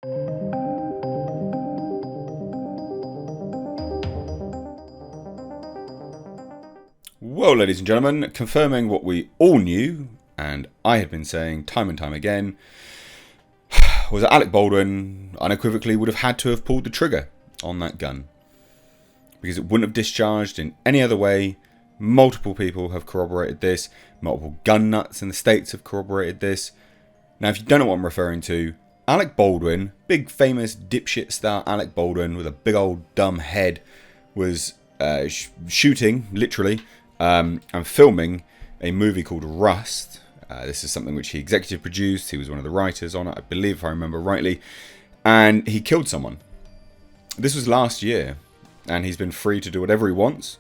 Well, ladies and gentlemen, confirming what we all knew, and I had been saying time and time again, was that Alec Baldwin unequivocally would have had to have pulled the trigger on that gun. Because it wouldn't have discharged in any other way. Multiple people have corroborated this. Multiple gun nuts in the States have corroborated this. Now, if you don't know what I'm referring to, Alec Baldwin, big famous dipshit star Alec Baldwin with a big old dumb head, was shooting, literally, and filming a movie called Rust. This is something which he executive produced. He was one of the writers on it, I believe, if I remember rightly. And he killed someone. This was last year, and he's been free to do whatever he wants.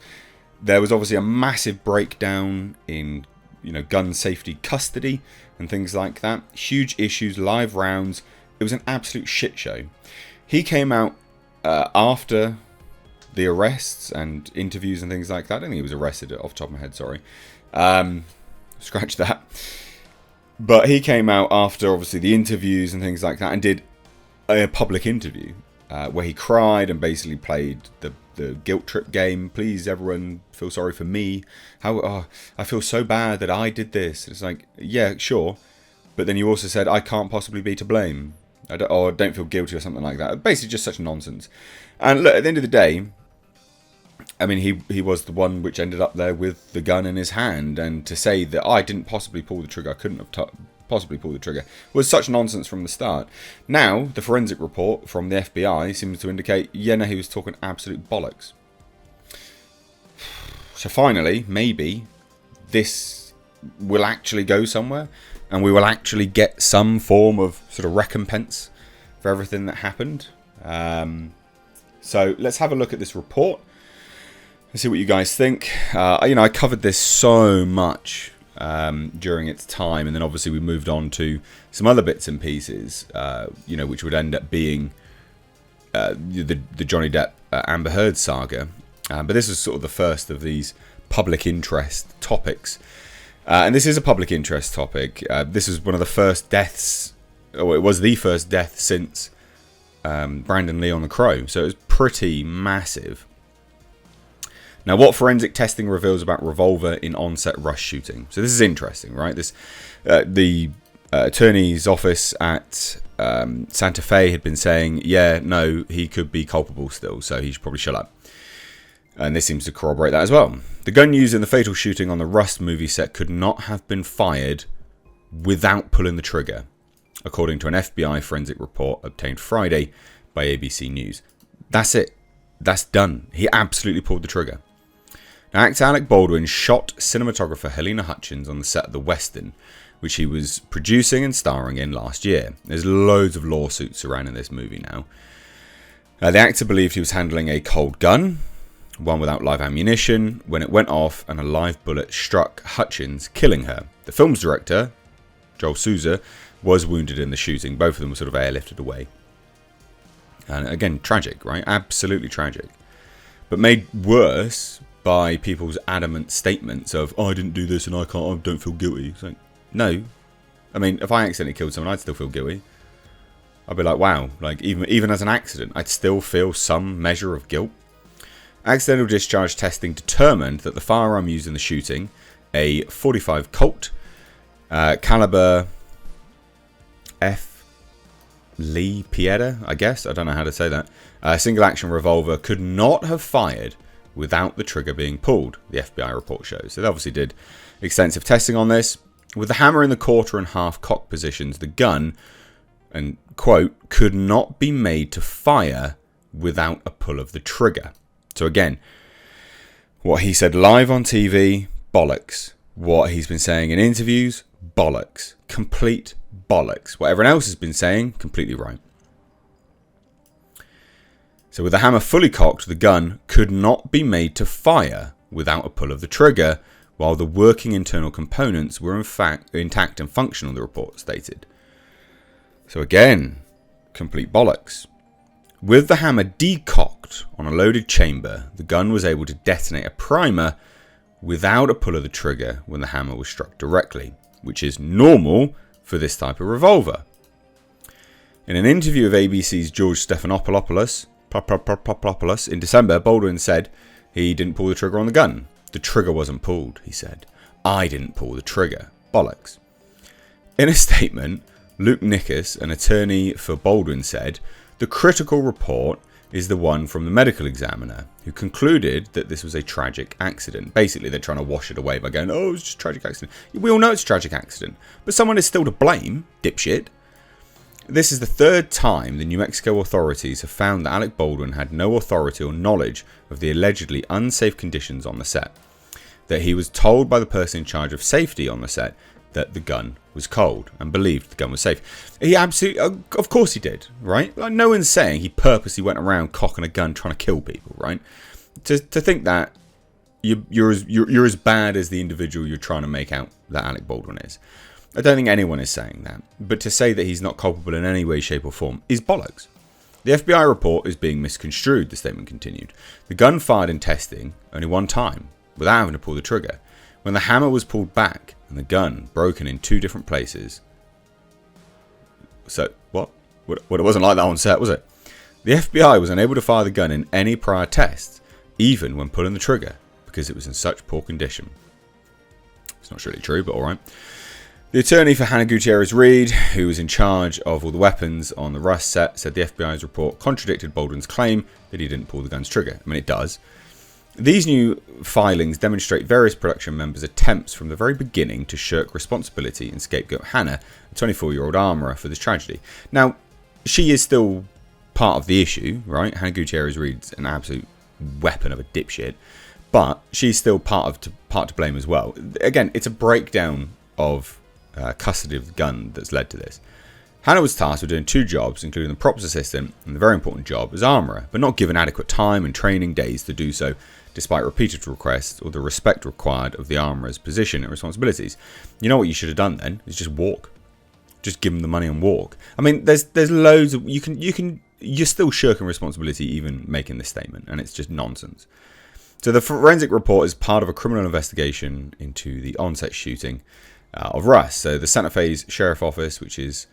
There was obviously a massive breakdown in, gun safety custody and things like that. Huge issues, live rounds. It was an absolute shit show. He came out after the arrests and interviews and things like that. I don't think he was arrested off the top of my head, sorry. Scratch that. But he came out after, obviously, the interviews and things like that and did a public interview where he cried and basically played the guilt trip game. Please, everyone, feel sorry for me. I feel so bad that I did this. It's like, yeah, sure. But then you also said, I can't possibly be to blame. I don't feel guilty or something like that. Basically just such nonsense. And look, at the end of the day, I mean, he was the one which ended up there with the gun in his hand. And to say that I didn't possibly pull the trigger, I couldn't have possibly pulled the trigger, was such nonsense from the start. Now, the forensic report from the FBI seems to indicate, yeah, no, he was talking absolute bollocks. So finally, maybe, this will actually go somewhere. And we will actually get some form of sort of recompense for everything that happened. So let's have a look at this report. Let's see what you guys think. I covered this so much during its time, and then obviously we moved on to some other bits and pieces, which would end up being the Johnny Depp Amber Heard saga. But this is sort of the first of these public interest topics. And this is a public interest topic. This is one of the first deaths, or it was the first death since Brandon Lee on the Crow. So it was pretty massive. Now, what forensic testing reveals about revolver in on-set rush shooting? So this is interesting, right? The attorney's office at Santa Fe had been saying, yeah, no, he could be culpable still, so he should probably shut up. And this seems to corroborate that as well. The gun used in the fatal shooting on the Rust movie set could not have been fired without pulling the trigger, according to an FBI forensic report obtained Friday by ABC News. That's it. That's done. He absolutely pulled the trigger. Now, actor Alec Baldwin shot cinematographer Helena Hutchins on the set of The Western, which he was producing and starring in last year. There's loads of lawsuits surrounding this movie now. The actor believed he was handling a cold gun, one without live ammunition, when it went off and a live bullet struck Hutchins, killing her. The film's director, Joel Souza, was wounded in the shooting. Both of them were sort of airlifted away. And again, tragic, right? Absolutely tragic. But made worse by people's adamant statements of, oh, I didn't do this and I don't feel guilty. It's like, no. I mean, if I accidentally killed someone, I'd still feel guilty. I'd be like, wow. Like, even as an accident, I'd still feel some measure of guilt. Accidental discharge testing determined that the firearm used in the shooting, a .45 Colt, caliber F. Lee Pieta, I guess. I don't know how to say that. A single-action revolver could not have fired without the trigger being pulled, the FBI report shows. So they obviously did extensive testing on this. With the hammer in the quarter and half cock positions, the gun, and quote, could not be made to fire without a pull of the trigger. So again, what he said live on TV, bollocks. What he's been saying in interviews, bollocks. Complete bollocks. What everyone else has been saying, completely right. So with the hammer fully cocked, the gun could not be made to fire without a pull of the trigger, while the working internal components were in fact intact and functional, the report stated. So again, complete bollocks. With the hammer decocked on a loaded chamber, the gun was able to detonate a primer without a pull of the trigger when the hammer was struck directly, which is normal for this type of revolver. In an interview with ABC's George Stephanopoulos in December, Baldwin said he didn't pull the trigger on the gun. The trigger wasn't pulled, he said. I didn't pull the trigger. Bollocks. In a statement, Luke Nickus, an attorney for Baldwin, said, the critical report is the one from the medical examiner, who concluded that this was a tragic accident. Basically, they're trying to wash it away by going, oh, it's just a tragic accident. We all know it's a tragic accident, but someone is still to blame, dipshit. This is the third time the New Mexico authorities have found that Alec Baldwin had no authority or knowledge of the allegedly unsafe conditions on the set. That he was told by the person in charge of safety on the set that the gun was cold and believed the gun was safe. He absolutely, of course he did, right? Like, no one's saying he purposely went around cocking a gun trying to kill people, right? To think that you're as bad as the individual you're trying to make out that Alec Baldwin is. I don't think anyone is saying that, but to say that he's not culpable in any way, shape or form is bollocks. The FBI report is being misconstrued, the statement continued. The gun fired in testing only one time, without having to pull the trigger. When the hammer was pulled back and the gun broken in 2 different places. So, what? Well, it wasn't like that on set, was it? The FBI was unable to fire the gun in any prior tests, even when pulling the trigger, because it was in such poor condition. It's not really true, but alright. The attorney for Hannah Gutierrez Reed, who was in charge of all the weapons on the Rust set, said the FBI's report contradicted Baldwin's claim that he didn't pull the gun's trigger. I mean, it does. These new filings demonstrate various production members' attempts from the very beginning to shirk responsibility and scapegoat Hannah, a 24-year-old armourer, for this tragedy. Now, she is still part of the issue, right? Hannah Gutierrez Reed's an absolute weapon of a dipshit, but she's still part to blame as well. Again, it's a breakdown of custody of the gun that's led to this. Hannah was tasked with doing 2 jobs, including the props assistant and the very important job as armourer, but not given adequate time and training days to do so, despite repeated requests or the respect required of the armourer's position and responsibilities. You know what you should have done then? Is just walk. Just give them the money and walk. I mean, there's loads of you're still shirking responsibility even making this statement, and it's just nonsense. So the forensic report is part of a criminal investigation into the on-set shooting of Rust. So the Santa Fe's Sheriff Office, which is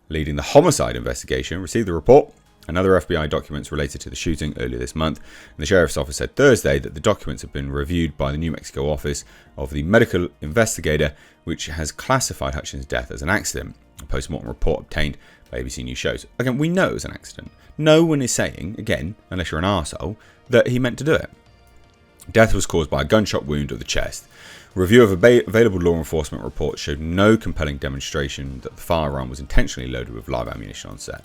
leading the homicide investigation, received the report and other FBI documents related to the shooting earlier this month. And the Sheriff's Office said Thursday that the documents have been reviewed by the New Mexico Office of the Medical Investigator, which has classified Hutchins' death as an accident. A post-mortem report obtained by ABC News shows. Again, we know it was an accident. No one is saying, again, unless you're an arsehole, that he meant to do it. Death was caused by a gunshot wound of the chest. Review of available law enforcement reports showed no compelling demonstration that the firearm was intentionally loaded with live ammunition on set.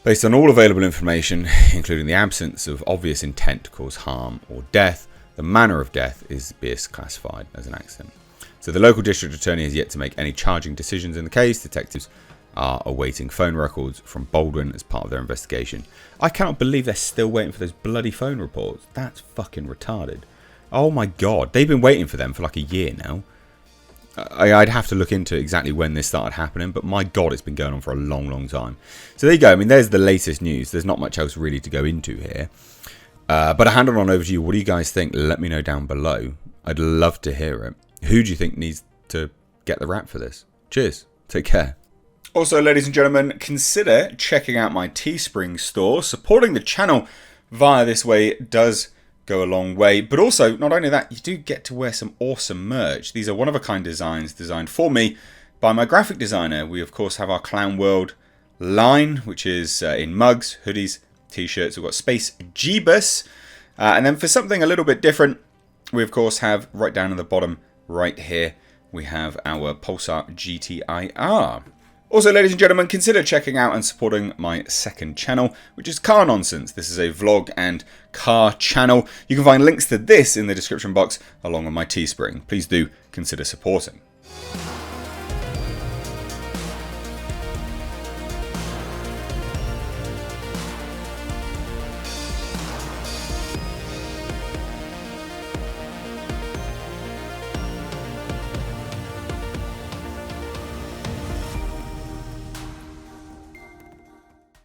Based on all available information, including the absence of obvious intent to cause harm or death, the manner of death is best classified as an accident. So the local district attorney has yet to make any charging decisions in the case. Detectives are awaiting phone records from Baldwin as part of their investigation. I cannot believe they're still waiting for those bloody phone reports. That's fucking retarded. Oh my god, they've been waiting for them for like a year now. I'd have to look into exactly when this started happening, but my god, it's been going on for a long, long time. So there you go. I mean, there's the latest news. There's not much else really to go into here. But I hand it on over to you. What do you guys think? Let me know down below. I'd love to hear it. Who do you think needs to get the rap for this? Cheers. Take care. Also, ladies and gentlemen, consider checking out my Teespring store. Supporting the channel via this way does go a long way, but also not only that, you do get to wear some awesome merch. These are one-of-a-kind designs designed for me by my graphic designer. We of course have our Clown World line, which is in mugs, hoodies, t-shirts. We've got Space Jeebus, and then for something a little bit different, we of course have right down at the bottom right here, we have our Pulsar GTIR. Also, ladies and gentlemen, consider checking out and supporting my second channel, which is Car Nonsense. This is a vlog and car channel. You can find links to this in the description box along with my Teespring. Please do consider supporting.